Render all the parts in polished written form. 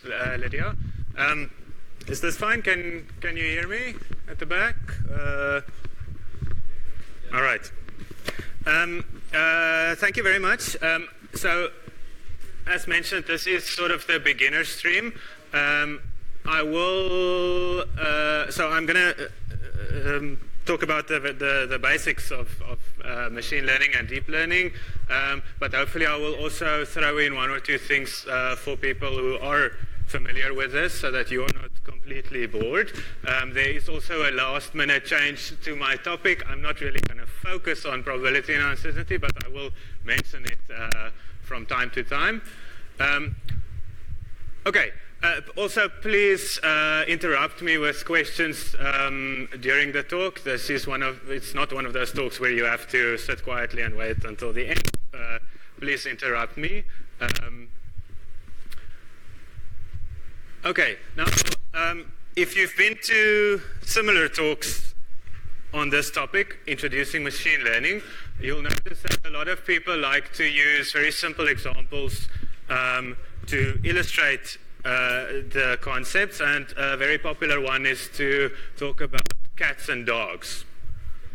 Lydia. Is this fine? Can you hear me at the back? All right. Thank you very much. So, as mentioned, this is sort of the beginner stream. I will. So I'm going to talk about the basics of machine learning and deep learning, but hopefully I will also throw in one or two things for people who are familiar with this so that you are not completely bored. There is also a last-minute change to my topic. I'm not really going to focus on probability and uncertainty, but I will mention it from time to time. Okay. Also, please interrupt me with questions during the talk. This is it's not one of those talks where you have to sit quietly and wait until the end. Please interrupt me. Okay, now, if you've been to similar talks on this topic, introducing machine learning, you'll notice that a lot of people like to use very simple examples to illustrate the concepts, and a very popular one is to talk about cats and dogs.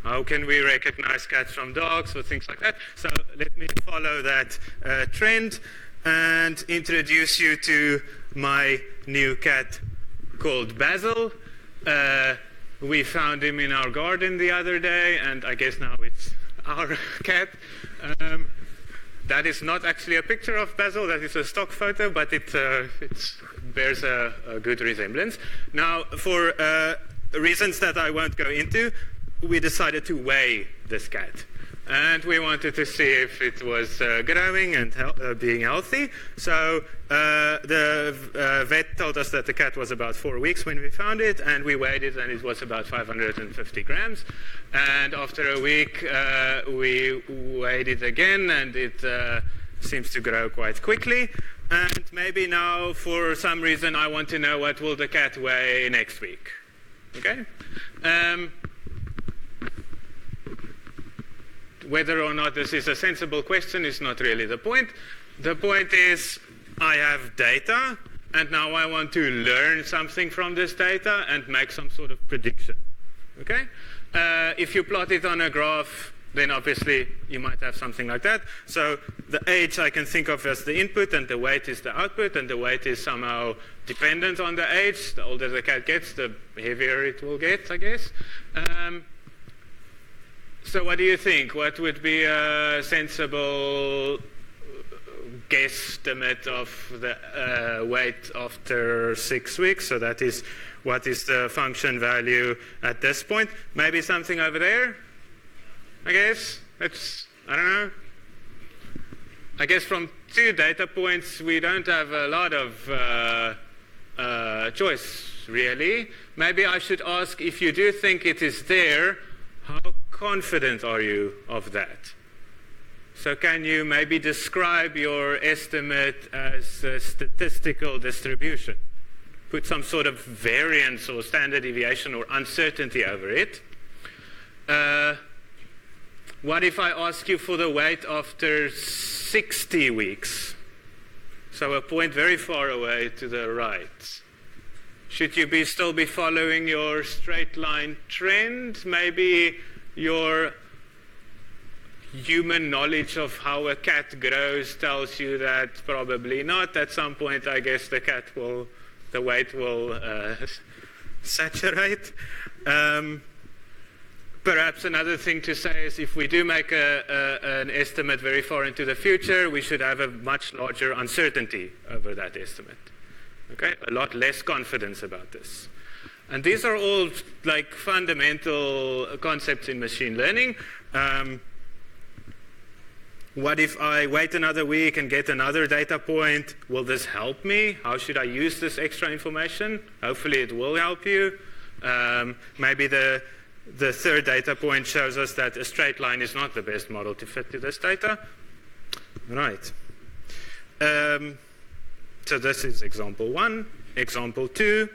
How can we recognize cats from dogs or things like that? So let me follow that trend and introduce you to my new cat called Basil. We found him in our garden the other day, and I guess now it's our cat. That is not actually a picture of Basil, that is a stock photo, but it bears a good resemblance. Now, for reasons that I won't go into, we decided to weigh this cat. And we wanted to see if it was growing and being healthy. So the vet told us that the cat was about 4 weeks when we found it, and we weighed it, and it was about 550 grams. And after a week, we weighed it again, and it seems to grow quite quickly. And maybe now, for some reason, I want to know what will the cat weigh next week. Okay? Whether or not this is a sensible question is not really the point. The point is, I have data, and now I want to learn something from this data and make some sort of prediction. Okay? If you plot it on a graph, then obviously you might have something like that. So the age I can think of as the input, and the weight is the output, and the weight is somehow dependent on the age. The older the cat gets, the heavier it will get, I guess. So what do you think? What would be a sensible guesstimate of the weight after 6 weeks? So that is, what is the function value at this point? Maybe something over there, I guess. I don't know. I guess from 2 data points, we don't have a lot of choice, really. Maybe I should ask, if you do think it is there, how confident are you of that? So can you maybe describe your estimate as a statistical distribution? Put some sort of variance or standard deviation or uncertainty over it. What if I ask you for the weight after 60 weeks? So a point very far away to the right. Should you still be following your straight line trend? Maybe your human knowledge of how a cat grows tells you that probably not. At some point, I guess the weight will saturate. Perhaps another thing to say is, if we do make an estimate very far into the future, we should have a much larger uncertainty over that estimate. Okay, a lot less confidence about this. And these are all like fundamental concepts in machine learning. What if I wait another week and get another data point? Will this help me? How should I use this extra information? Hopefully it will help you. Maybe the third data point shows us that a straight line is not the best model to fit to this data. Right. So this is example 1. Example 2.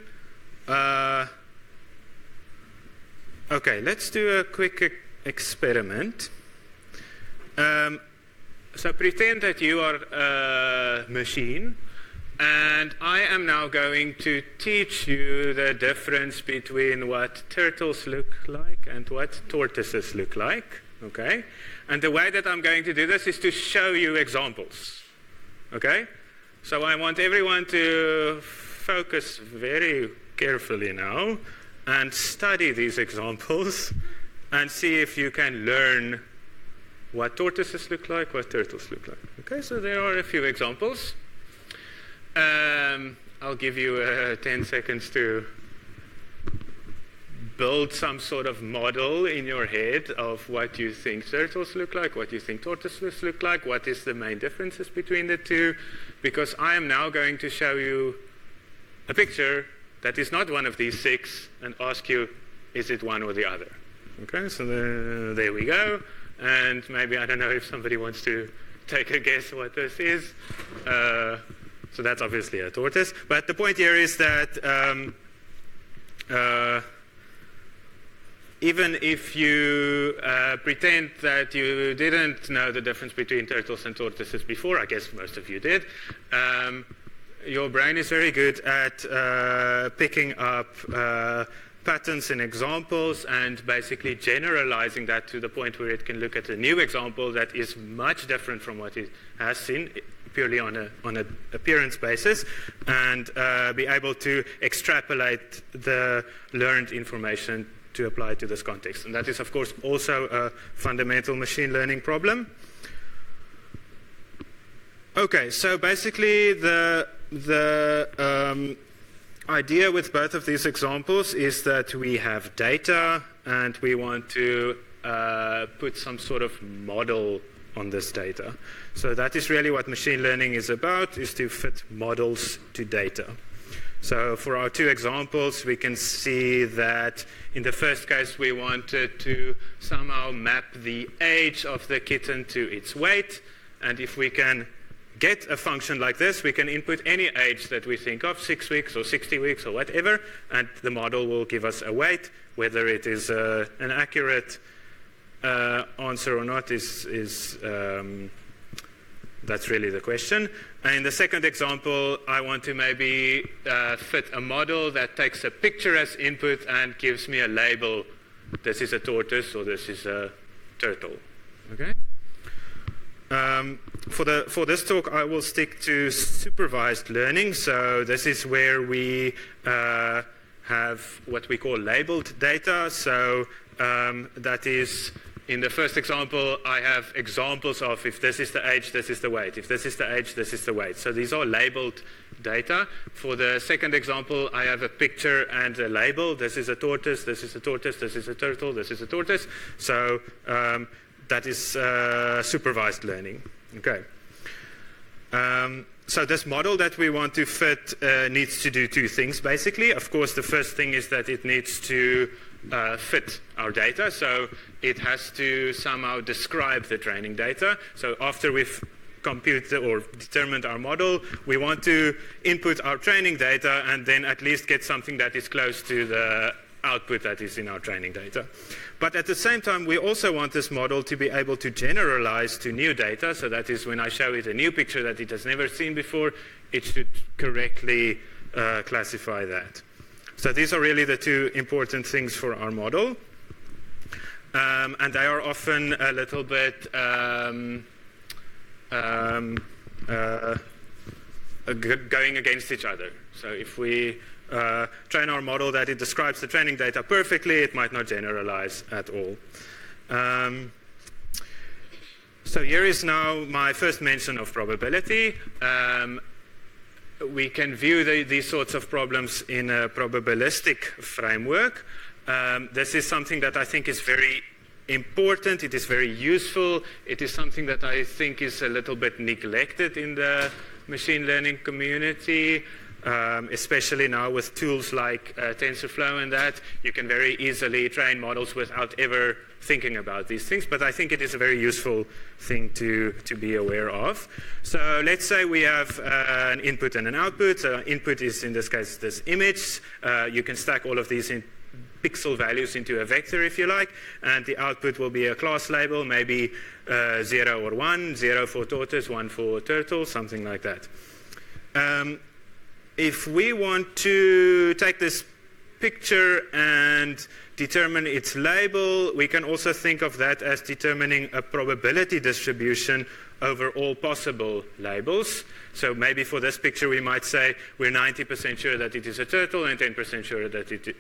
Okay, let's do a quick experiment. So pretend that you are a machine And I am now going to teach you the difference between what turtles look like and what tortoises look like, okay? And the way that I'm going to do this is to show you examples, okay? So I want everyone to focus very carefully now and study these examples and see if you can learn what tortoises look like, what turtles look like. Okay, so there are a few examples. I'll give you 10 seconds to build some sort of model in your head of what you think turtles look like, what you think tortoises look like, what is the main differences between the two, because I am now going to show you a picture that is not one of these 6 and ask you, is it one or the other? Okay, so there we go. And maybe, I don't know if somebody wants to take a guess what this is. So that's obviously a tortoise. But the point here is that even if you pretend that you didn't know the difference between turtles and tortoises before, I guess most of you did, your brain is very good at picking up patterns and examples and basically generalizing that to the point where it can look at a new example that is much different from what it has seen, purely on an appearance basis, and be able to extrapolate the learned information to apply to this context. And that is, of course, also a fundamental machine learning problem. Okay, so basically the idea with both of these examples is that we have data and we want to put some sort of model on this data. So that is really what machine learning is about, is to fit models to data. So for our 2 examples, we can see that in the first case, we wanted to somehow map the age of the kitten to its weight. And if we can get a function like this, we can input any age that we think of, 6 weeks or 60 weeks or whatever, and the model will give us a weight. Whether it is an accurate answer or not is that's really the question. And in the second example, I want to maybe fit a model that takes a picture as input and gives me a label. This is a tortoise or this is a turtle. Okay. For this talk, I will stick to supervised learning. So this is where we have what we call labeled data. So that is, in the first example, I have examples of if this is the age, this is the weight. If this is the age, this is the weight. So these are labeled data. For the second example, I have a picture and a label. This is a tortoise, this is a tortoise, this is a turtle, this is a tortoise. So that is supervised learning. Okay. So this model that we want to fit needs to do 2 things, basically. Of course, the first thing is that it needs to fit our data. So it has to somehow describe the training data. So after we've computed or determined our model, we want to input our training data and then at least get something that is close to the output that is in our training data. But at the same time, we also want this model to be able to generalize to new data. So that is when I show it a new picture that it has never seen before, it should correctly classify that. So these are really the 2 important things for our model. And they are often a little bit going against each other. So if we train our model that it describes the training data perfectly, it might not generalize at all. So here is now my first mention of probability. We can view these sorts of problems in a probabilistic framework. This is something that I think is very important. It is very useful. It is something that I think is a little bit neglected in the machine learning community, especially now with tools like TensorFlow and that. You can very easily train models without ever thinking about these things, but I think it is a very useful thing to be aware of. So let's say we have an input and an output. Input is, in this case, this image. You can stack all of these in pixel values into a vector, if you like, and the output will be a class label, maybe 0 or 1, 0 for tortoise, 1 for turtle, something like that. If we want to take this picture and determine its label, we can also think of that as determining a probability distribution over all possible labels. So maybe for this picture we might say we're 90% sure that it is a turtle and 10% sure that it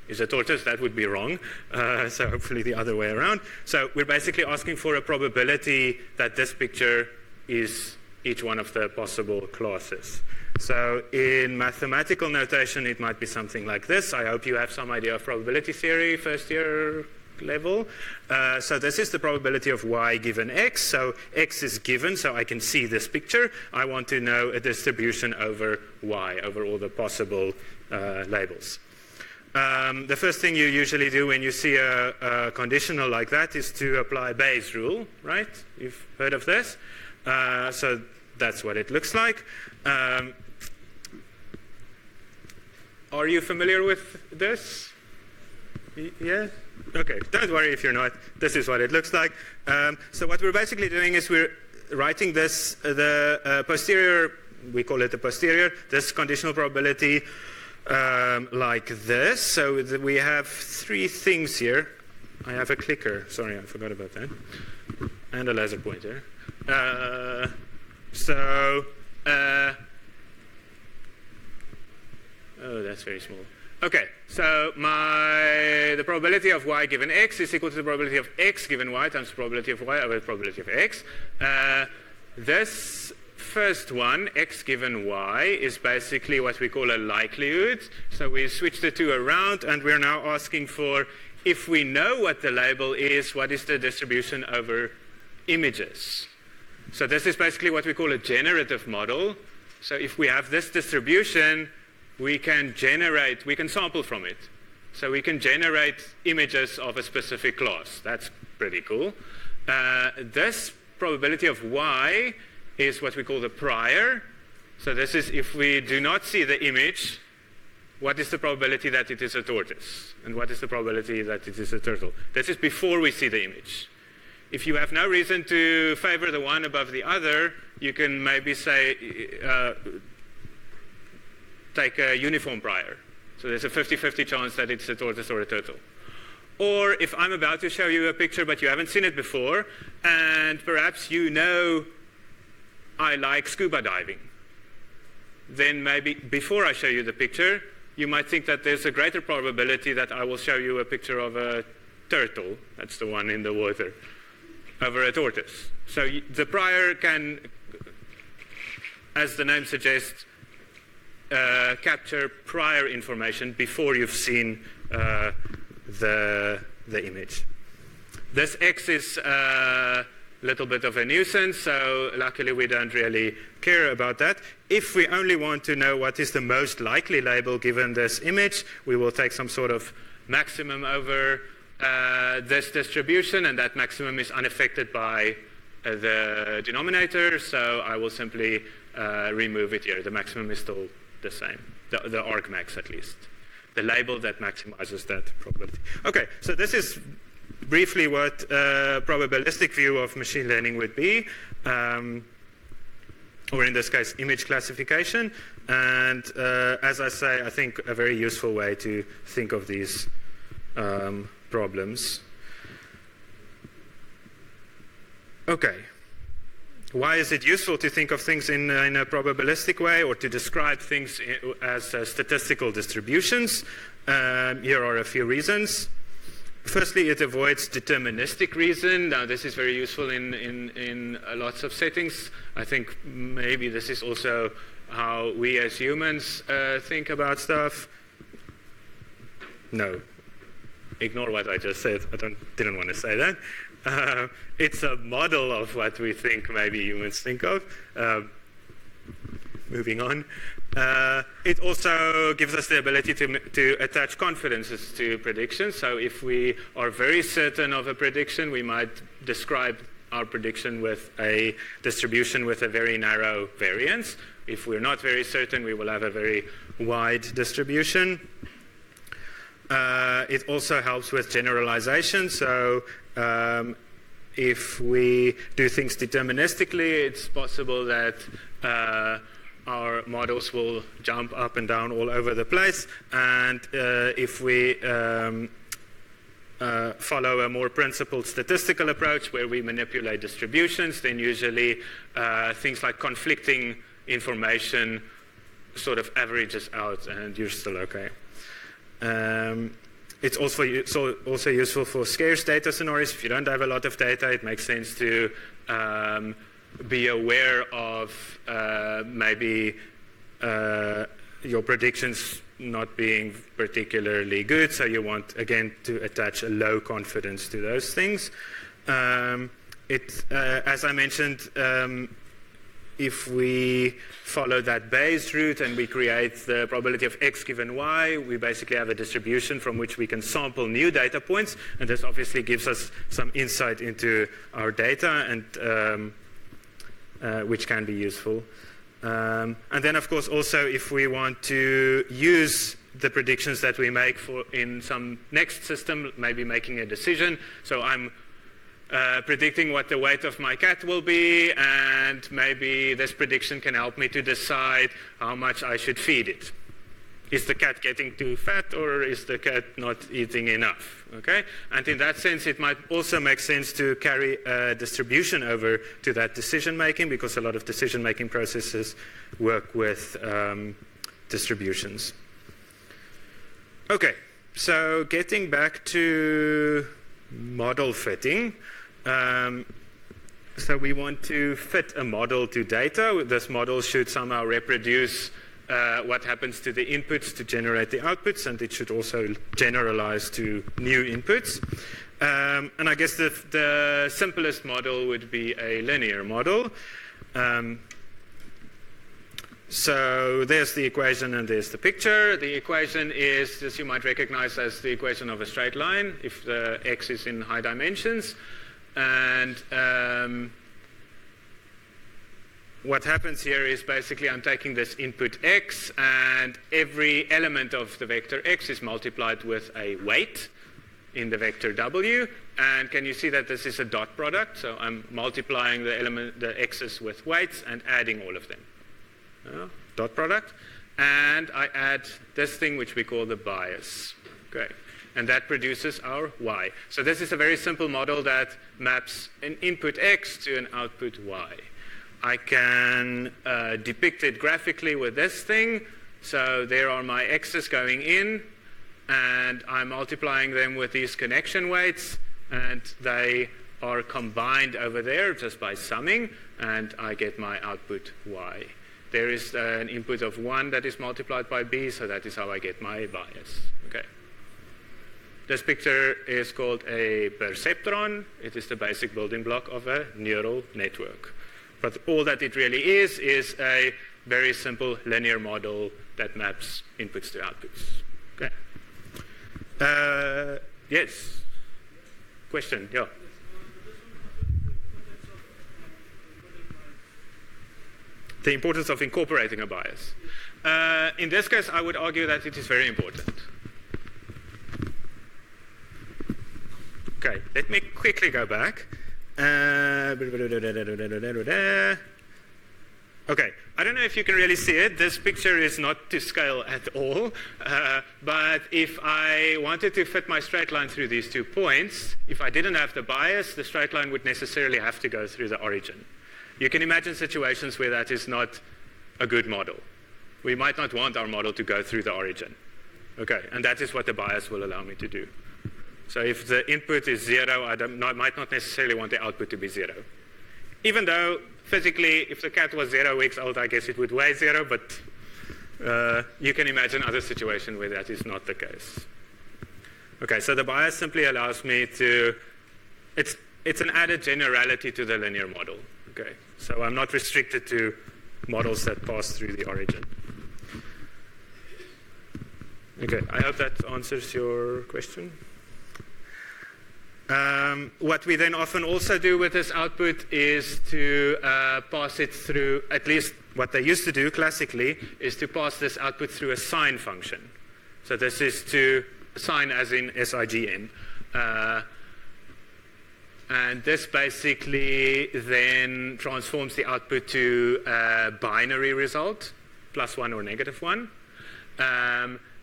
is a tortoise. That would be wrong. So hopefully the other way around. So we're basically asking for a probability that this picture is each one of the possible classes. So in mathematical notation, it might be something like this. I hope you have some idea of probability theory, first year level. So this is the probability of y given x. So x is given, so I can see this picture. I want to know a distribution over y, over all the possible labels. The first thing you usually do when you see a conditional like that is to apply Bayes' rule, right? You've heard of this? So that's what it looks like. Are you familiar with this? Yeah? Okay, don't worry if you're not. This is what it looks like. So what we're basically doing is we're writing this, the posterior, we call it the posterior, this conditional probability like this. So we have three things here. I have a clicker. Sorry, I forgot about that. And a laser pointer. Oh, that's very small. Okay, so the probability of y given x is equal to the probability of x given y times the probability of y over the probability of x. This first one, x given y, is basically what we call a likelihood. So we switch the two around, and we're now asking for, if we know what the label is, what is the distribution over images? So this is basically what we call a generative model. So if we have this distribution, we can sample from it. So we can generate images of a specific class. That's pretty cool. This probability of y is what we call the prior. So this is if we do not see the image, what is the probability that it is a tortoise? And what is the probability that it is a turtle? This is before we see the image. If you have no reason to favor the one above the other, you can maybe say, take a uniform prior. So there's a 50-50 chance that it's a tortoise or a turtle. Or if I'm about to show you a picture but you haven't seen it before, and perhaps you know I like scuba diving, then maybe before I show you the picture, you might think that there's a greater probability that I will show you a picture of a turtle, that's the one in the water, over a tortoise. So the prior can, as the name suggests, capture prior information before you've seen the image. This X is a little bit of a nuisance, so luckily we don't really care about that. If we only want to know what is the most likely label given this image, we will take some sort of maximum over this distribution, and that maximum is unaffected by the denominator, so I will simply remove it here. The maximum is still the same, the argmax at least, the label that maximizes that probability. Okay, so this is briefly what a probabilistic view of machine learning would be, or in this case, image classification. And as I say, I think a very useful way to think of these problems. Okay. Why is it useful to think of things in a probabilistic way, or to describe things as statistical distributions? Here are a few reasons. Firstly, it avoids deterministic reason. Now, this is very useful in lots of settings. I think maybe this is also how we as humans think about stuff. No. Ignore what I just said. I didn't want to say that. It's a model of what we think maybe humans think of. Moving on. It also gives us the ability to attach confidences to predictions. So if we are very certain of a prediction, we might describe our prediction with a distribution with a very narrow variance. If we're not very certain, we will have a very wide distribution. It also helps with generalization. So if we do things deterministically, it's possible that our models will jump up and down all over the place. And if we follow a more principled statistical approach where we manipulate distributions, then usually things like conflicting information sort of averages out and you're still okay. It's also useful for scarce data scenarios. If you don't have a lot of data, it makes sense to be aware of maybe your predictions not being particularly good, so you want, again, to attach a low confidence to those things. As I mentioned, if we follow that Bayes route and we create the probability of x given y, we basically have a distribution from which we can sample new data points, and this obviously gives us some insight into our data, and which can be useful. And then, of course, also if we want to use the predictions that we make in some next system, maybe making a decision. So I'm predicting what the weight of my cat will be, and maybe this prediction can help me to decide how much I should feed it. Is the cat getting too fat, or is the cat not eating enough? Okay? And in that sense, it might also make sense to carry a distribution over to that decision-making, because a lot of decision-making processes work with distributions. Okay, so getting back to model fitting. So we want to fit a model to data. This model should somehow reproduce what happens to the inputs to generate the outputs, and it should also generalize to new inputs. And I guess the simplest model would be a linear model. So there's the equation and there's the picture. The equation is, as you might recognize, as the equation of a straight line if the x is in high dimensions. And what happens here is basically I'm taking this input x, and every element of the vector x is multiplied with a weight in the vector w. And can you see that this is a dot product? So I'm multiplying the x's with weights and adding all of them. Dot product. And I add this thing which we call the bias. Okay. And that produces our y. So this is a very simple model that maps an input x to an output y. I can depict it graphically with this thing. So there are my x's going in, and I'm multiplying them with these connection weights, and they are combined over there just by summing, and I get my output y. There is an input of 1 that is multiplied by b, so that is how I get my bias. Okay. This picture is called a perceptron. It is the basic building block of a neural network. But all that it really is a very simple linear model that maps inputs to outputs. Okay. Yes? Question? Yeah. The importance of incorporating a bias. In this case, I would argue that it is very important. Okay, let me quickly go back. Okay, I don't know if you can really see it. This picture is not to scale at all. But if I wanted to fit my straight line through these 2 points, if I didn't have the bias, the straight line would necessarily have to go through the origin. You can imagine situations where that is not a good model. We might not want our model to go through the origin. Okay, and that is what the bias will allow me to do. So if the input is 0, I might not necessarily want the output to be 0. Even though physically, if the cat was 0 weeks old, I guess it would weigh 0, but you can imagine other situations where that is not the case. Okay, so the bias simply allows me to, it's an added generality to the linear model. Okay, so I'm not restricted to models that pass through the origin. Okay, I hope that answers your question. What we then often also do with this output is to pass it through, at least what they used to do classically, is to pass this output through a sine function. So this is to sine as in SIGN. And this basically then transforms the output to a binary result. +1 or -1.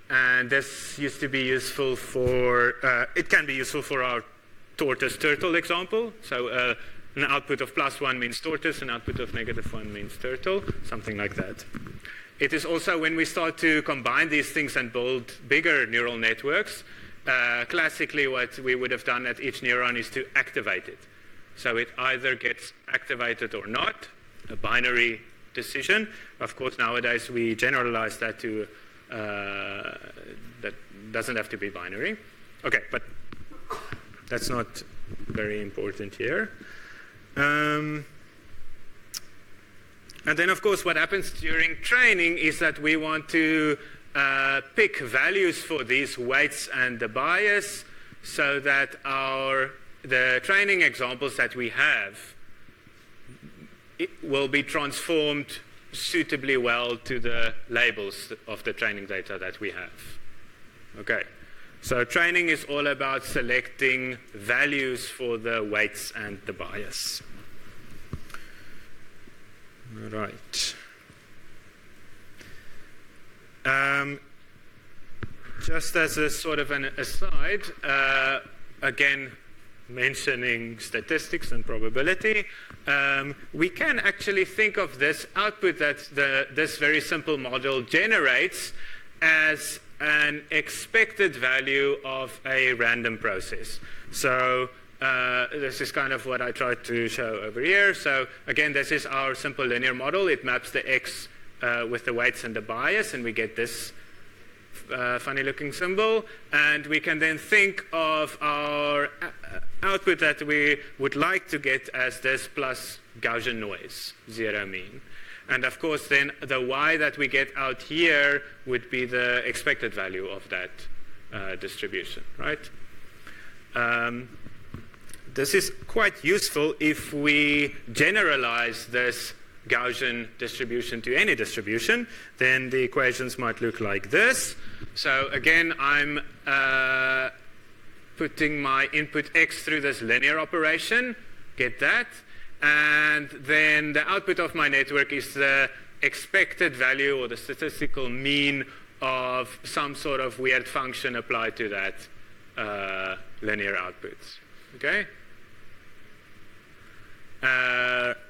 And this used to be useful for, it can be useful for our tortoise turtle example. So an output of +1 means tortoise, an output of -1 means turtle, something like that. It is also when we start to combine these things and build bigger neural networks, classically what we would have done at each neuron is to activate it. So it either gets activated or not, a binary decision. Of course, nowadays we generalize that to, that doesn't have to be binary. Okay, but that's not very important here. And then, of course, what happens during training is that we want to pick values for these weights and the bias so that the training examples that we have will be transformed suitably well to the labels of the training data that we have. Okay, so training is all about selecting values for the weights and the bias. Right. Just as a sort of an aside, again, mentioning statistics and probability, we can actually think of this output that this very simple model generates as an expected value of a random process. So this is kind of what I tried to show over here. So again, this is our simple linear model. It maps the x with the weights and the bias, and we get this funny looking symbol. And we can then think of our output that we would like to get as this plus Gaussian noise, zero mean. And of course, then the y that we get out here would be the expected value of that distribution, right? This is quite useful if we generalize this Gaussian distribution to any distribution. Then the equations might look like this. So again, I'm putting my input x through this linear operation, get that. And then the output of my network is the expected value or the statistical mean of some sort of weird function applied to that linear output. Okay?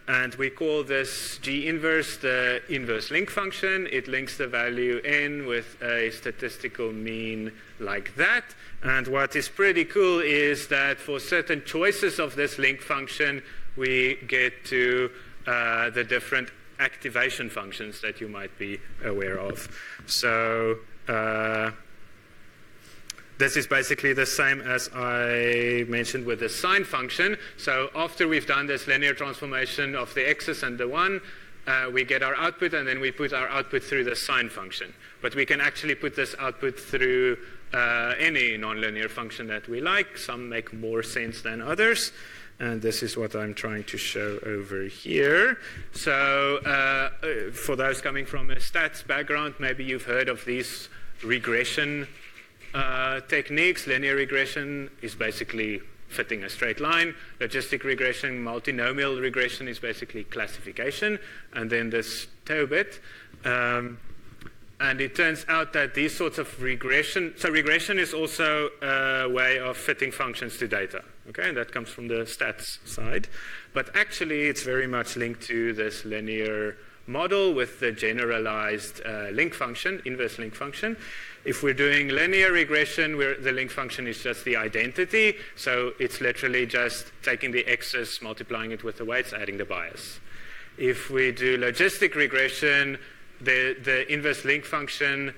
And we call this G inverse the inverse link function. It links the value n with a statistical mean like that. And what is pretty cool is that for certain choices of this link function, we get to the different activation functions that you might be aware of. So this is basically the same as I mentioned with the sine function. So after we've done this linear transformation of the x's and the 1, we get our output, and then we put our output through the sine function. But we can actually put this output through any nonlinear function that we like. Some make more sense than others. And this is what I'm trying to show over here. So for those coming from a stats background, maybe you've heard of these regression techniques. Linear regression is basically fitting a straight line. Logistic regression, multinomial regression is basically classification. And then this toe bit. And it turns out that these sorts of regression, so regression is also a way of fitting functions to data. Okay, that comes from the stats side. But actually, it's very much linked to this linear model with the generalized link function, inverse link function. If we're doing linear regression, where the link function is just the identity, so it's literally just taking the x's, multiplying it with the weights, adding the bias. If we do logistic regression, the inverse link function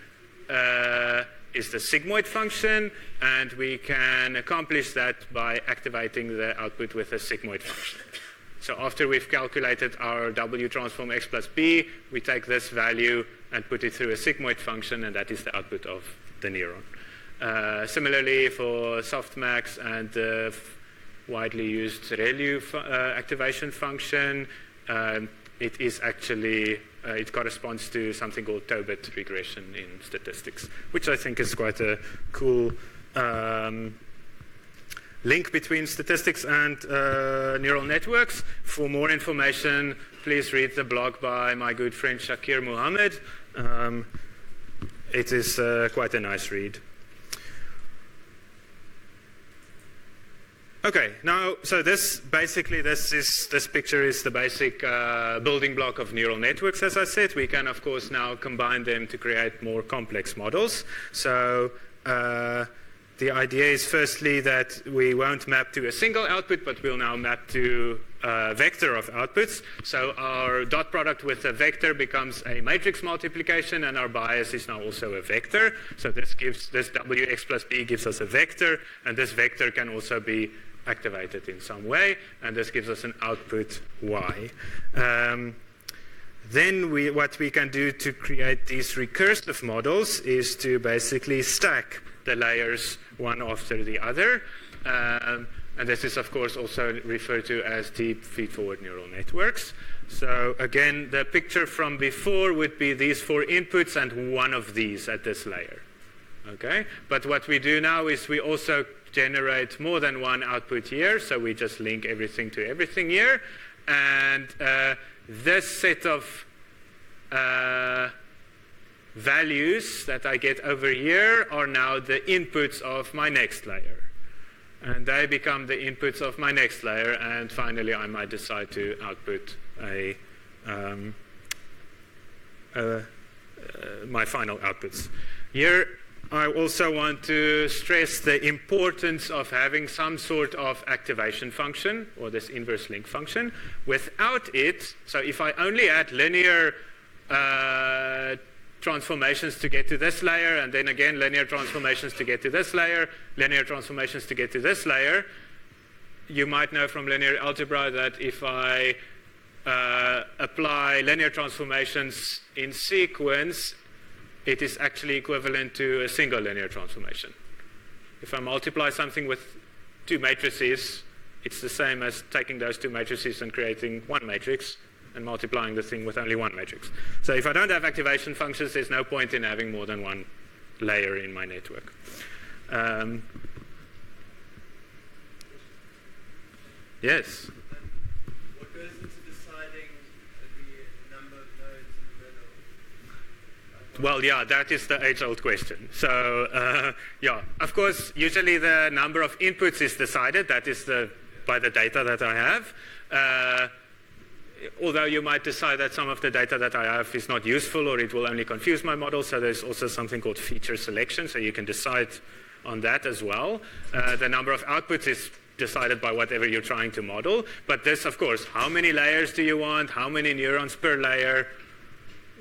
is the sigmoid function, and we can accomplish that by activating the output with a sigmoid function. So after we've calculated our W transform x plus b, we take this value and put it through a sigmoid function, and that is the output of the neuron. Similarly, for softmax and the widely used ReLU activation function, it is actually it corresponds to something called toe-bit regression in statistics, which I think is quite a cool link between statistics and neural networks. For more information, please read the blog by my good friend Shakir Muhammad. It is quite a nice read. Okay, now, so this picture is the basic building block of neural networks, as I said. We can, of course, now combine them to create more complex models. So the idea is firstly that we won't map to a single output, but we'll now map to a vector of outputs. So our dot product with a vector becomes a matrix multiplication, and our bias is now also a vector. So this wx plus b gives us a vector, and this vector can also be activated in some way, and this gives us an output y. Then what we can do to create these recursive models is to basically stack the layers one after the other. And this is, of course, also referred to as deep feed-forward neural networks. So again, the picture from before would be these 4 inputs and one of these at this layer. Okay? But what we do now is we also generate more than one output here, so we just link everything to everything here. And this set of values that I get over here are now the inputs of my next layer. And they become the inputs of my next layer, and finally I might decide to output my final outputs. Here I also want to stress the importance of having some sort of activation function, or this inverse link function. Without it, so if I only add linear transformations to get to this layer, and then again linear transformations to get to this layer, linear transformations to get to this layer, you might know from linear algebra that if I apply linear transformations in sequence, it is actually equivalent to a single linear transformation. If I multiply something with 2 matrices, it's the same as taking those 2 matrices and creating one matrix and multiplying the thing with only one matrix. So if I don't have activation functions, there's no point in having more than one layer in my network. Yes? What goes into deciding the number of nodes in the middle? Well, yeah, that is the age-old question. So, yeah, of course, usually the number of inputs is decided. That is by the data that I have. Although you might decide that some of the data that I have is not useful, or it will only confuse my model. So there's also something called feature selection. So you can decide on that as well. The number of outputs is decided by whatever you're trying to model. But this, of course, how many layers do you want? How many neurons per layer?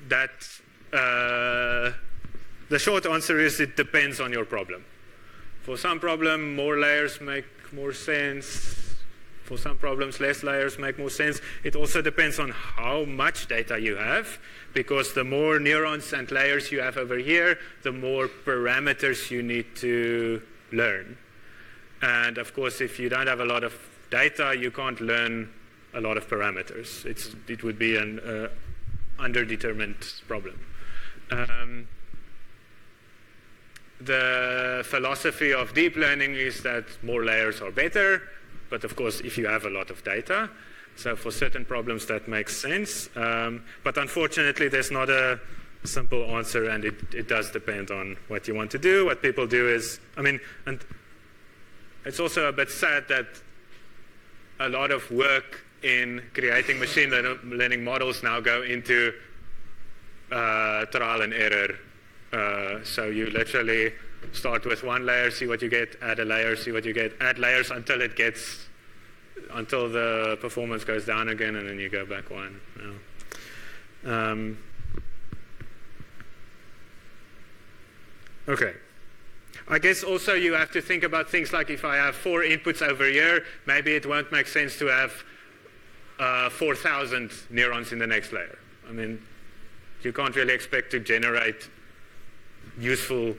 That the short answer is it depends on your problem. For some problem, more layers make more sense. For some problems, less layers make more sense. It also depends on how much data you have, because the more neurons and layers you have over here, the more parameters you need to learn. And of course, if you don't have a lot of data, you can't learn a lot of parameters. It would be an underdetermined problem. The philosophy of deep learning is that more layers are better. But of course, if you have a lot of data, so for certain problems that makes sense. But unfortunately, there's not a simple answer, and it does depend on what you want to do. What people do is, and it's also a bit sad that a lot of work in creating machine learning models now go into trial and error. So you literally start with one layer, see what you get, add a layer, see what you get, add layers until the performance goes down again, and then you go back one. Okay. I guess also you have to think about things like if I have 4 inputs over here, maybe it won't make sense to have 4,000 neurons in the next layer. You can't really expect to generate useful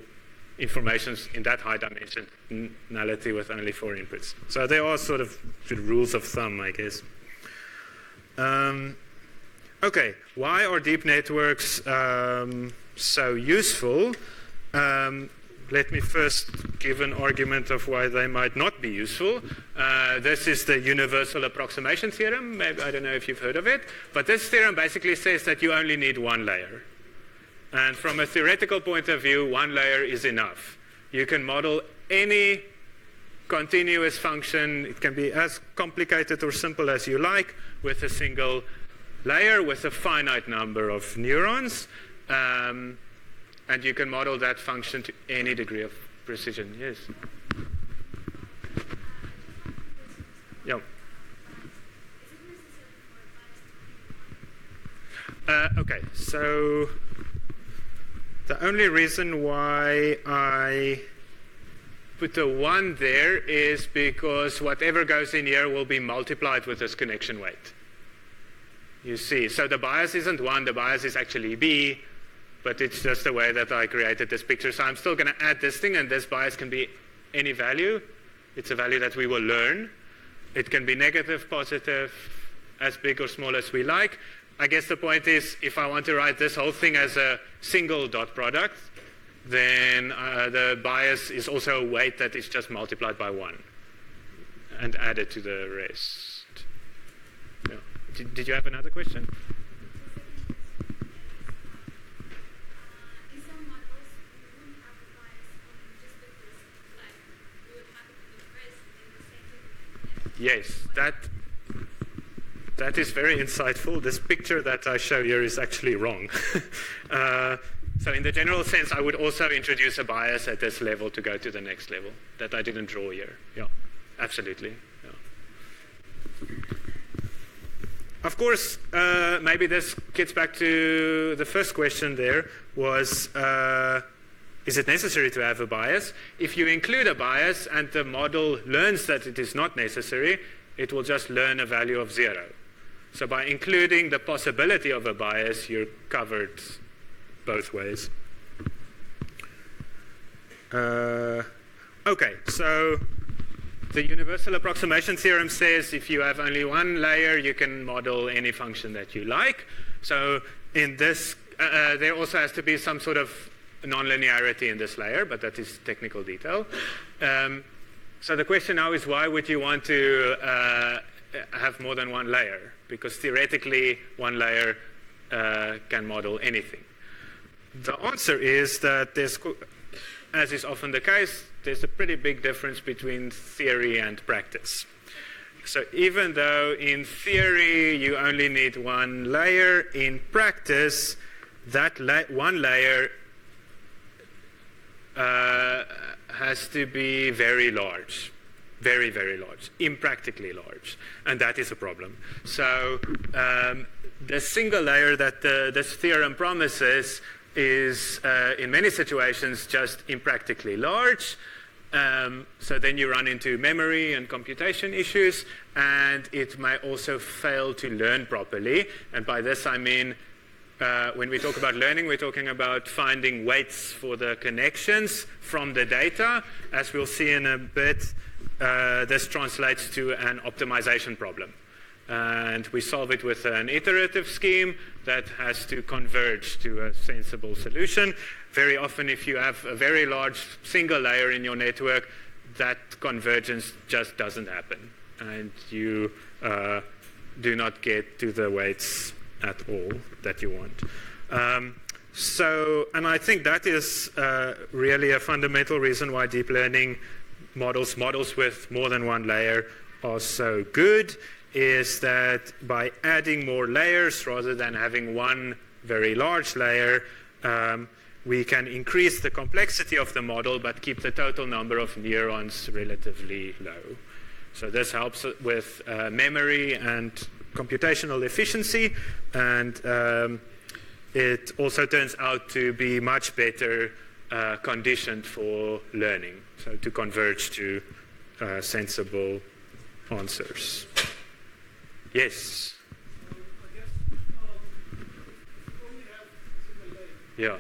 information in that high dimensionality with only 4 inputs. So there are sort of rules of thumb, I guess. Okay, why are deep networks so useful? Let me first give an argument of why they might not be useful. This is the universal approximation theorem. Maybe, I don't know if you've heard of it, but this theorem basically says that you only need one layer. And from a theoretical point of view, one layer is enough. You can model any continuous function. It can be as complicated or simple as you like with a single layer with a finite number of neurons. And you can model that function to any degree of precision. Yes? Yeah. Okay, so the only reason why I put a 1 there is because whatever goes in here will be multiplied with this connection weight. You see, so the bias isn't 1, the bias is actually B, but it's just the way that I created this picture. So I'm still going to add this thing, and this bias can be any value. It's a value that we will learn. It can be negative, positive, as big or small as we like. I guess the point is, if I want to write this whole thing as a single dot product, then the bias is also a weight that is just multiplied by 1 and added to the rest. Yeah. Did you have another question? Yes, that is very insightful. This picture that I show here is actually wrong. So in the general sense, I would also introduce a bias at this level to go to the next level that I didn't draw here. Yeah, absolutely. Yeah. Of course, maybe this gets back to the first question there was, is it necessary to have a bias? If you include a bias and the model learns that it is not necessary, it will just learn a value of 0. So by including the possibility of a bias, you're covered both ways. Okay, so the universal approximation theorem says if you have only one layer, you can model any function that you like. So in this, there also has to be some sort of nonlinearity in this layer, but that is technical detail. So the question now is, why would you want to have more than one layer? Because theoretically, one layer can model anything. The answer is that there's, as is often the case, there's a pretty big difference between theory and practice. So even though in theory you only need one layer, in practice, that one layer has to be very large, very, very large, impractically large, and that is a problem. So the single layer that this theorem promises is, in many situations, just impractically large. So then you run into memory and computation issues, and it may also fail to learn properly. And by this I mean, when we talk about learning, we're talking about finding weights for the connections from the data. As we'll see in a bit, this translates to an optimization problem. And we solve it with an iterative scheme that has to converge to a sensible solution. Very often, if you have a very large single layer in your network, that convergence just doesn't happen. And you do not get to the weights at all that you want. And I think that is really a fundamental reason why deep learning models with more than one layer are so good, is that by adding more layers rather than having one very large layer, we can increase the complexity of the model but keep the total number of neurons relatively low. So this helps with memory and computational efficiency, and it also turns out to be much better conditioned for learning, so to converge to sensible answers. Yes? I guess when we have single layer, Yeah.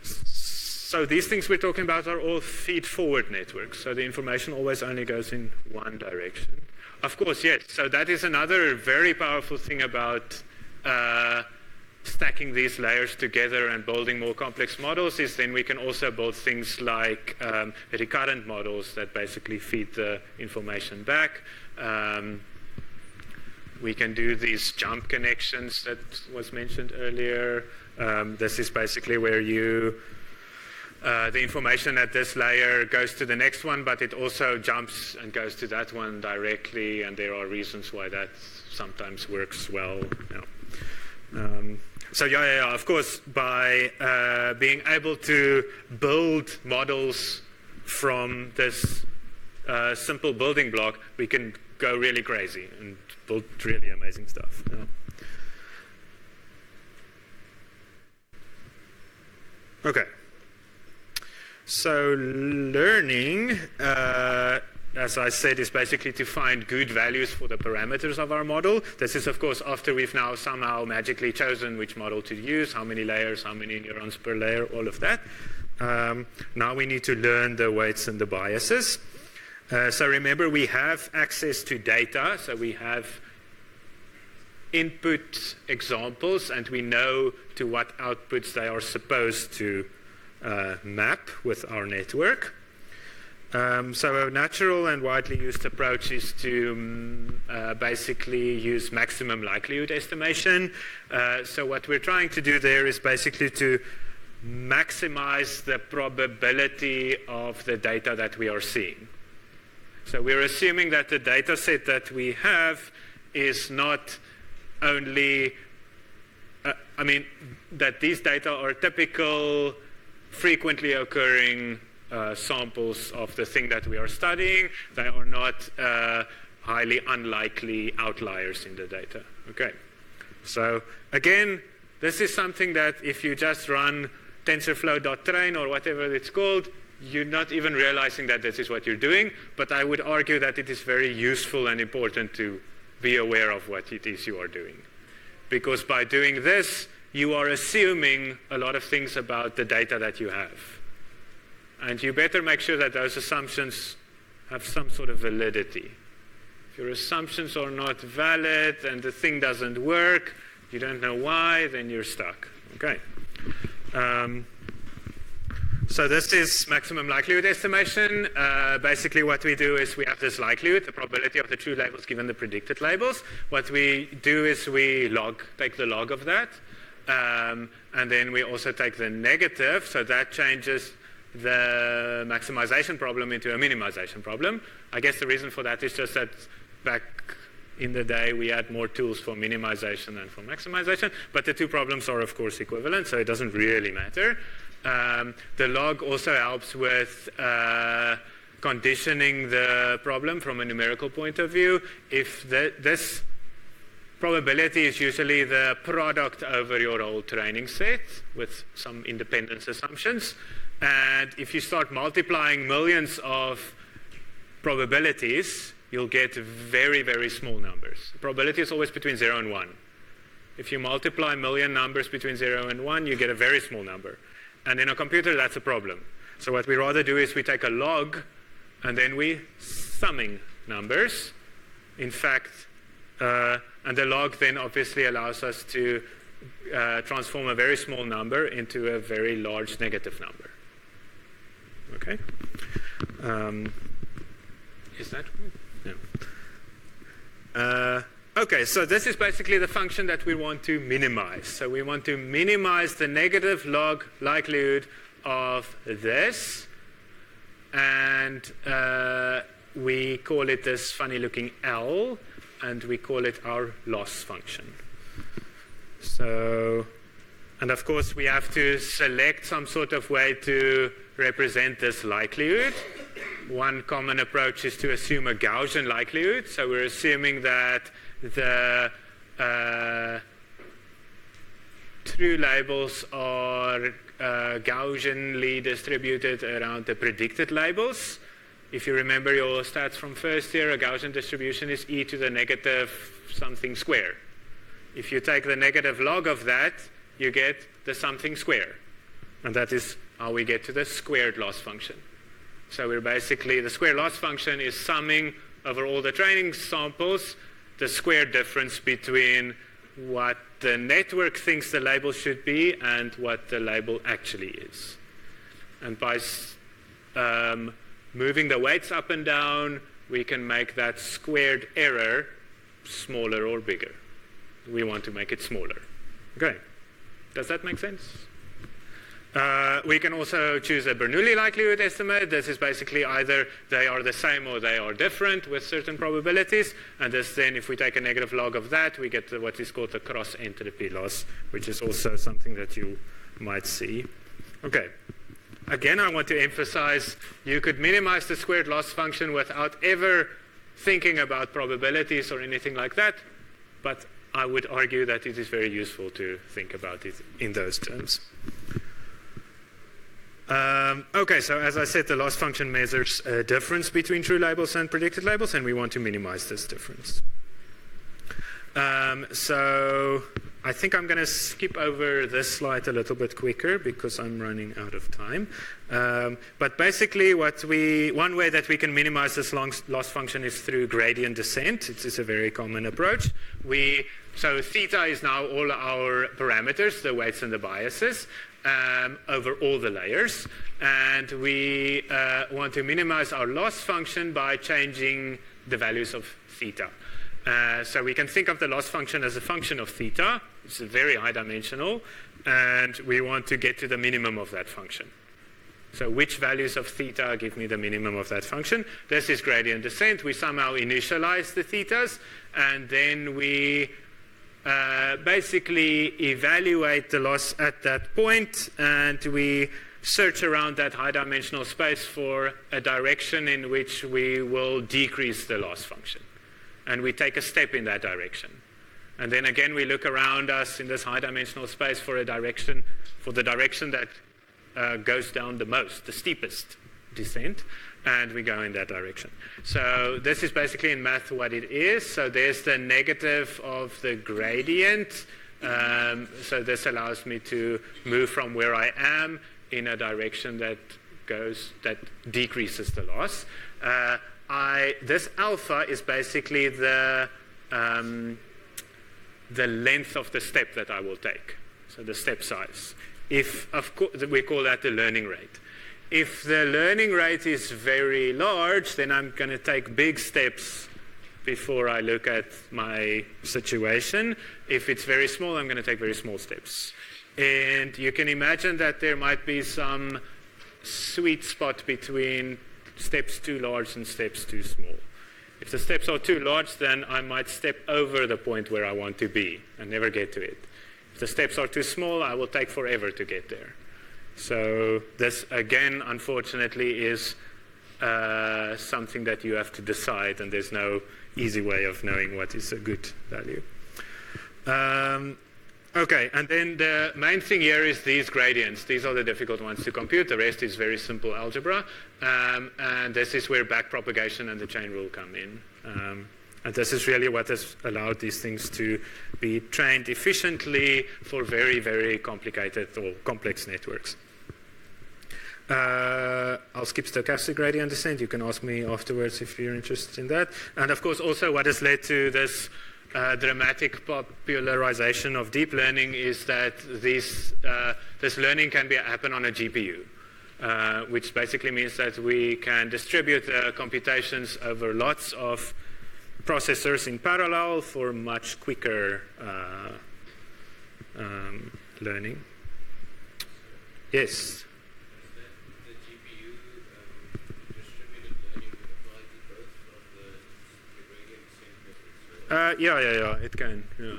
So these things we're talking about are all feed-forward networks. So the information always only goes in one direction. Of course, yes. So that is another very powerful thing about stacking these layers together and building more complex models, is then we can also build things like recurrent models that basically feed the information back. We can do these jump connections that was mentioned earlier. This is basically where the information at this layer goes to the next one, but it also jumps and goes to that one directly, and there are reasons why that sometimes works well. So of course, by being able to build models from this simple building block, we can go really crazy and build really amazing stuff. Okay. So learning, as I said, is basically to find good values for the parameters of our model. This is, of course, after we've now somehow magically chosen which model to use, how many layers, how many neurons per layer, all of that. Now we need to learn the weights and the biases. So remember, we have access to data, so we have input examples, and we know to what outputs they are supposed to map with our network. So a natural and widely used approach is to basically use maximum likelihood estimation. So what we're trying to do there is basically to maximize the probability of the data that we are seeing. So we're assuming that the data set that we have is not only, that these data are typical, frequently occurring samples of the thing that we are studying. They are not highly unlikely outliers in the data. Okay. So again, this is something that if you just run TensorFlow.train or whatever it's called, you're not even realizing that this is what you're doing. But I would argue that it is very useful and important to be aware of what it is you are doing. Because by doing this, you are assuming a lot of things about the data that you have. And you better make sure that those assumptions have some sort of validity. If your assumptions are not valid and the thing doesn't work, you don't know why, then you're stuck. Okay. So this is maximum likelihood estimation. Basically what we do is we have this likelihood, the probability of the true labels given the predicted labels. What we do is we take the log of that. And then we also take the negative, so that changes the maximization problem into a minimization problem. I guess the reason for that is just that back in the day we had more tools for minimization than for maximization, but the two problems are of course equivalent, so it doesn't really matter. The log also helps with conditioning the problem from a numerical point of view. If this probability is usually the product over your whole training set with some independence assumptions. And if you start multiplying millions of probabilities, you'll get very, very small numbers. The probability is always between 0 and 1. If you multiply a million numbers between 0 and 1, you get a very small number. And in a computer, that's a problem. So what we rather do is we take a log, and then we summing numbers. In fact, and the log then obviously allows us to transform a very small number into a very large negative number. Okay? Is that right? No. Okay, so this is basically the function that we want to minimize. So we want to minimize the negative log likelihood of this. And we call it this funny looking L. And we call it our loss function. So, and of course we have to select some sort of way to represent this likelihood. One common approach is to assume a Gaussian likelihood. So we're assuming that the true labels are Gaussianly distributed around the predicted labels. If you remember your stats from first year, a Gaussian distribution is e to the negative something square. If you take the negative log of that, you get the something square. And that is how we get to the squared loss function. So we're basically, the square loss function is summing over all the training samples the square difference between what the network thinks the label should be and what the label actually is. And by moving the weights up and down, we can make that squared error smaller or bigger. We want to make it smaller. Okay, does that make sense? We can also choose a Bernoulli likelihood estimate. This is basically either they are the same or they are different with certain probabilities. And this then, if we take a negative log of that, we get what is called the cross entropy loss, which is also something that you might see. Okay. Again, I want to emphasize you could minimize the squared loss function without ever thinking about probabilities or anything like that. But I would argue that it is very useful to think about it in those terms. Okay, so as I said, the loss function measures a difference between true labels and predicted labels, and we want to minimize this difference. So I think I'm going to skip over this slide a little bit quicker because I'm running out of time. But basically, one way that we can minimize this loss function is through gradient descent. It is a very common approach. So theta is now all our parameters, the weights and the biases, over all the layers. And we want to minimize our loss function by changing the values of theta. So we can think of the loss function as a function of theta. It's very high dimensional, and we want to get to the minimum of that function. So which values of theta give me the minimum of that function? This is gradient descent. We somehow initialize the thetas, and then we basically evaluate the loss at that point, and we search around that high dimensional space for a direction in which we will decrease the loss function. And we take a step in that direction. And then again, we look around us in this high dimensional space for the direction that goes down the most, the steepest descent, and we go in that direction. So this is basically in math what it is. So there's the negative of the gradient. So this allows me to move from where I am in a direction that decreases the loss. This alpha is basically the length of the step that I will take, so the step size. Of course, we call that the learning rate. If the learning rate is very large, then I'm going to take big steps before I look at my situation. If it's very small, I'm going to take very small steps. And you can imagine that there might be some sweet spot between steps too large and steps too small. If the steps are too large, then I might step over the point where I want to be and never get to it. If the steps are too small, I will take forever to get there. So this, again, unfortunately, is something that you have to decide, and there's no easy way of knowing what is a good value. Okay, and then the main thing here is these gradients. These are the difficult ones to compute. The rest is very simple algebra. And this is where backpropagation and the chain rule come in. And this is really what has allowed these things to be trained efficiently for very, very complicated or complex networks. I'll skip stochastic gradient descent. You can ask me afterwards if you're interested in that. And of course, also what has led to this dramatic popularization of deep learning is that this learning can happen on a GPU, which basically means that we can distribute computations over lots of processors in parallel for much quicker learning. Yes? The GPU distributed learning would apply to both of the gradient descent methods? Yeah, it can. Yeah.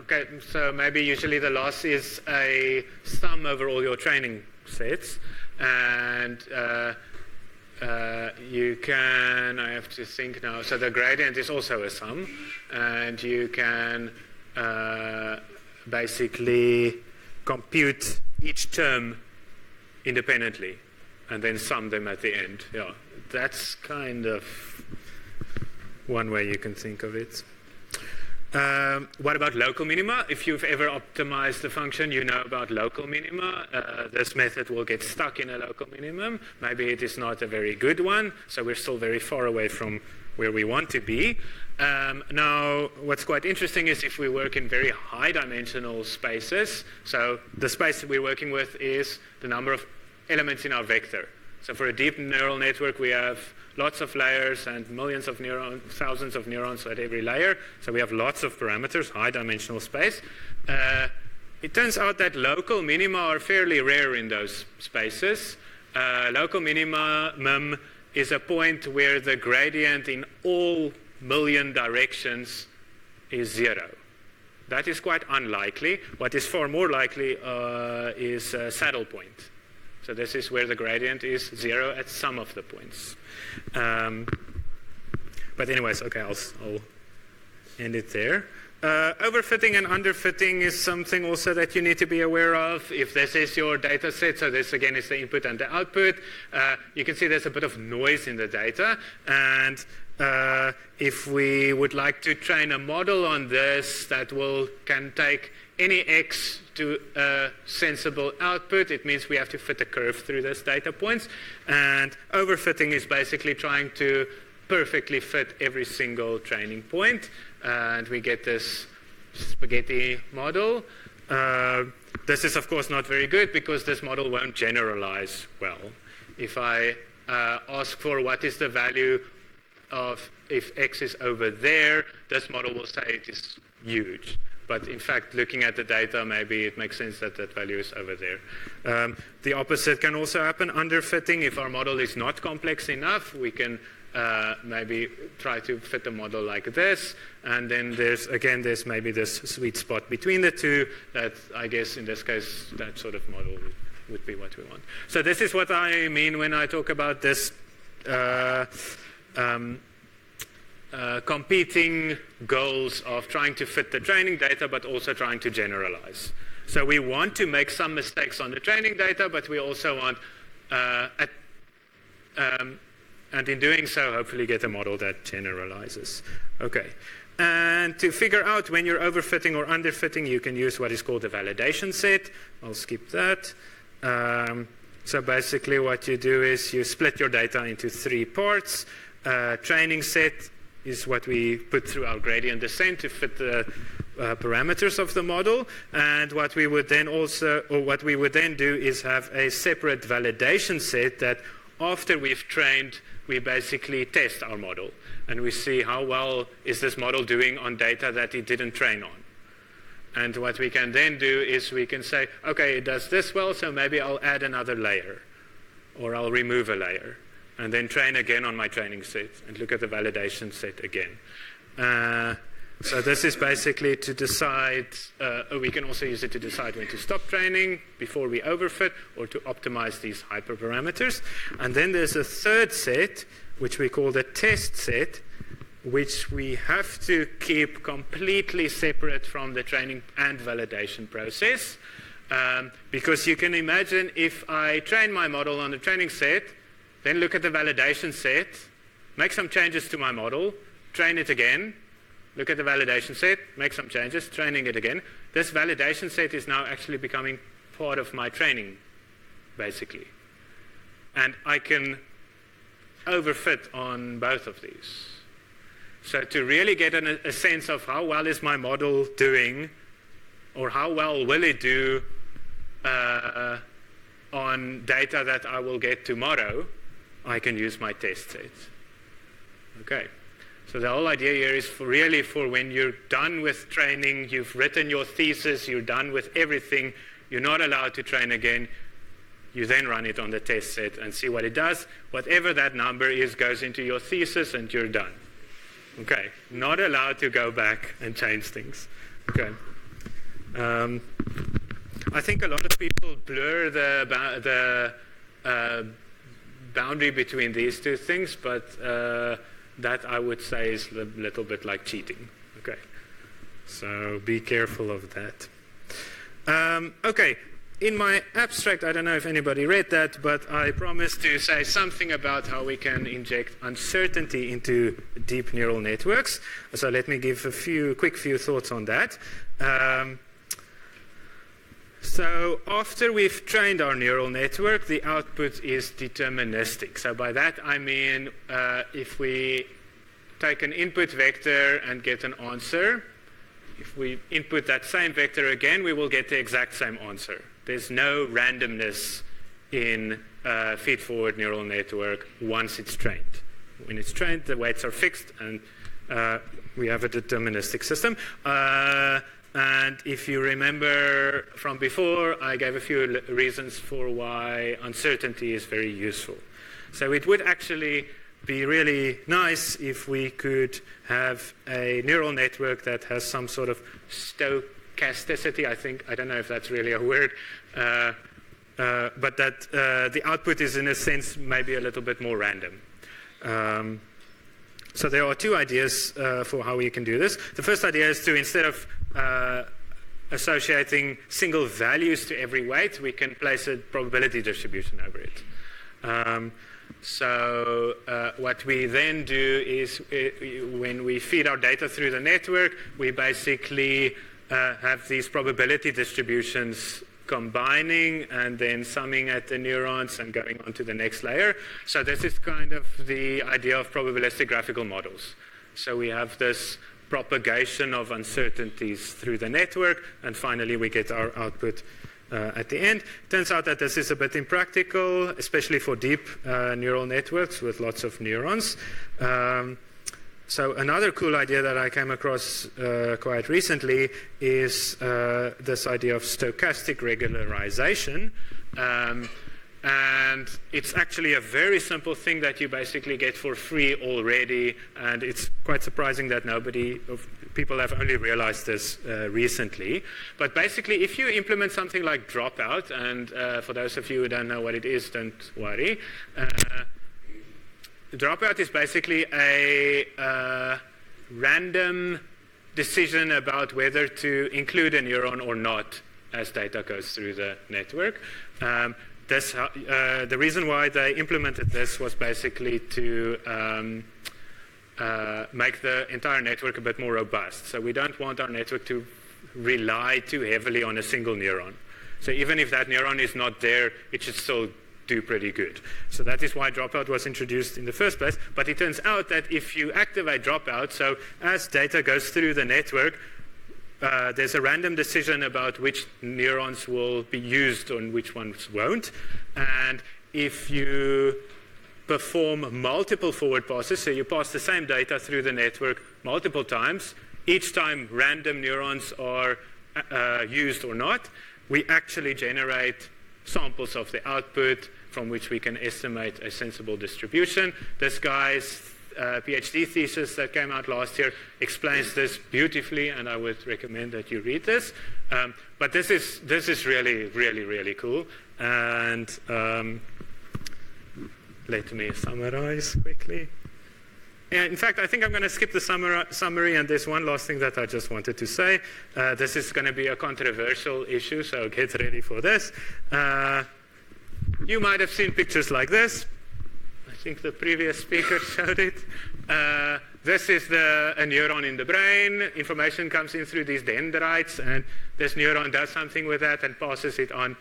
Okay, so maybe usually the loss is a sum over all your training sets, and you can, I have to think now, so the gradient is also a sum, and you can basically compute each term independently and then sum them at the end. Yeah, that's kind of one way you can think of it. What about local minima? If you've ever optimized the function, you know about local minima. This method will get stuck in a local minimum. Maybe it is not a very good one, so we're still very far away from where we want to be. Now, what's quite interesting is if we work in very high dimensional spaces, so the space that we're working with is the number of elements in our vector. So for a deep neural network, we have lots of layers and millions of neurons, thousands of neurons at every layer. So we have lots of parameters, high dimensional space. It turns out that local minima are fairly rare in those spaces. Local minimum is a point where the gradient in all million directions is 0. That is quite unlikely. What is far more likely is a saddle point. So this is where the gradient is 0 at some of the points. But anyways, okay, I'll end it there. Overfitting and underfitting is something also that you need to be aware of. If this is your data set, so this again is the input and the output, you can see there's a bit of noise in the data. And if we would like to train a model on this that can take any x to a sensible output, it means we have to fit a curve through those data points. And overfitting is basically trying to perfectly fit every single training point. And we get this spaghetti model. This is, of course, not very good because this model won't generalize well. If I ask for what is the value of if x is over there, this model will say it is huge. But in fact, looking at the data, maybe it makes sense that that value is over there. The opposite can also happen, underfitting. If our model is not complex enough, we can maybe try to fit a model like this. And then there's maybe this sweet spot between the two that I guess in this case, that sort of model would be what we want. So this is what I mean when I talk about this competing goals of trying to fit the training data, but also trying to generalize. So we want to make some mistakes on the training data, but we also want, and in doing so, hopefully get a model that generalizes. Okay. And to figure out when you're overfitting or underfitting, you can use what is called a validation set. I'll skip that. So basically what you do is you split your data into 3 parts. Training set is what we put through our gradient descent to fit the parameters of the model. And what we would then do is have a separate validation set that after we've trained, we basically test our model. And we see how well is this model doing on data that it didn't train on. And what we can then do is we can say, okay, it does this well, so maybe I'll add another layer. Or I'll remove a layer. And then train again on my training set and look at the validation set again. So this is basically to decide, we can also use it to decide when to stop training before we overfit or to optimize these hyperparameters. And then there's a third set, which we call the test set, which we have to keep completely separate from the training and validation process. Because you can imagine if I train my model on the training set, then look at the validation set, make some changes to my model, train it again, look at the validation set, make some changes, training it again. This validation set is now actually becoming part of my training, basically. And I can overfit on both of these. So to really get a sense of how well is my model doing, or how well will it do on data that I will get tomorrow, I can use my test set. Okay. So the whole idea here is really for when you're done with training, you've written your thesis, you're done with everything, you're not allowed to train again, you then run it on the test set and see what it does. Whatever that number is goes into your thesis and you're done. Okay, not allowed to go back and change things. Okay. I think a lot of people blur the boundary between these two things, but that I would say is a little bit like cheating. Okay, so be careful of that. Okay, in my abstract, I don't know if anybody read that, but I promised to say something about how we can inject uncertainty into deep neural networks. So let me give a quick few thoughts on that. So after we've trained our neural network, the output is deterministic. So by that I mean if we take an input vector and get an answer, if we input that same vector again, we will get the exact same answer. There's no randomness in a feed-forward neural network once it's trained. When it's trained, the weights are fixed, and we have a deterministic system. And if you remember from before, I gave a few reasons for why uncertainty is very useful. So it would actually be really nice if we could have a neural network that has some sort of stochasticity. I don't know if that's really a word, but that the output is, in a sense, maybe a little bit more random. So there are two ideas for how we can do this. The first idea is to, instead of associating single values to every weight, we can place a probability distribution over it. So what we then do is, when we feed our data through the network, we basically have these probability distributions combining and then summing at the neurons and going on to the next layer. So this is kind of the idea of probabilistic graphical models. So we have this propagation of uncertainties through the network, and finally we get our output at the end. Turns out that this is a bit impractical, especially for deep neural networks with lots of neurons. So another cool idea that I came across quite recently is this idea of stochastic regularization. And it's actually a very simple thing that you basically get for free already, and it's quite surprising that people have only realized this recently. But basically, if you implement something like dropout, and for those of you who don't know what it is, don't worry. Dropout is basically a random decision about whether to include a neuron or not as data goes through the network. The reason why they implemented this was basically to make the entire network a bit more robust. So we don't want our network to rely too heavily on a single neuron. So even if that neuron is not there, it should still do pretty good. So that is why dropout was introduced in the first place. But it turns out that if you activate dropout, so as data goes through the network, there's a random decision about which neurons will be used and which ones won't. And if you perform multiple forward passes, so you pass the same data through the network multiple times, each time random neurons are used or not, we actually generate samples of the output from which we can estimate a sensible distribution. This guy's PhD thesis that came out last year explains this beautifully, and I would recommend that you read this. But this is really, really, really cool. And let me summarize quickly. In fact, I think I'm going to skip the summary, and there's one last thing that I just wanted to say. This is going to be a controversial issue, so get ready for this. You might have seen pictures like this. I think the previous speaker showed it. This is a neuron in the brain. Information comes in through these dendrites, and this neuron does something with that and passes it on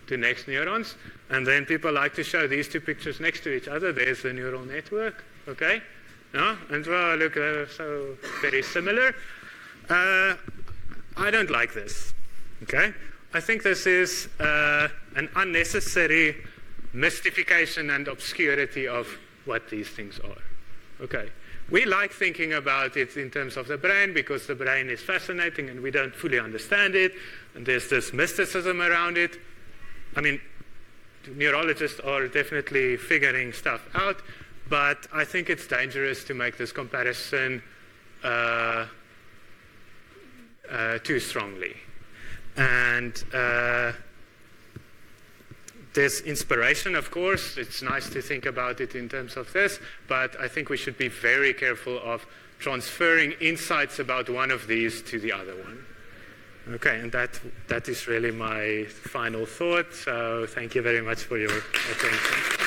to next neurons. And then people like to show these two pictures next to each other. There's the neural network, okay? No? And well, look, they're so very similar. I don't like this, okay? I think this is an unnecessary mystification and obscurity of what these things are, okay? We like thinking about it in terms of the brain because the brain is fascinating and we don't fully understand it, and there's this mysticism around it. I mean, neurologists are definitely figuring stuff out, but I think it's dangerous to make this comparison too strongly. And there's inspiration, of course. It's nice to think about it in terms of this, but I think we should be very careful of transferring insights about one of these to the other one. Okay, and that is really my final thought. So thank you very much for your attention.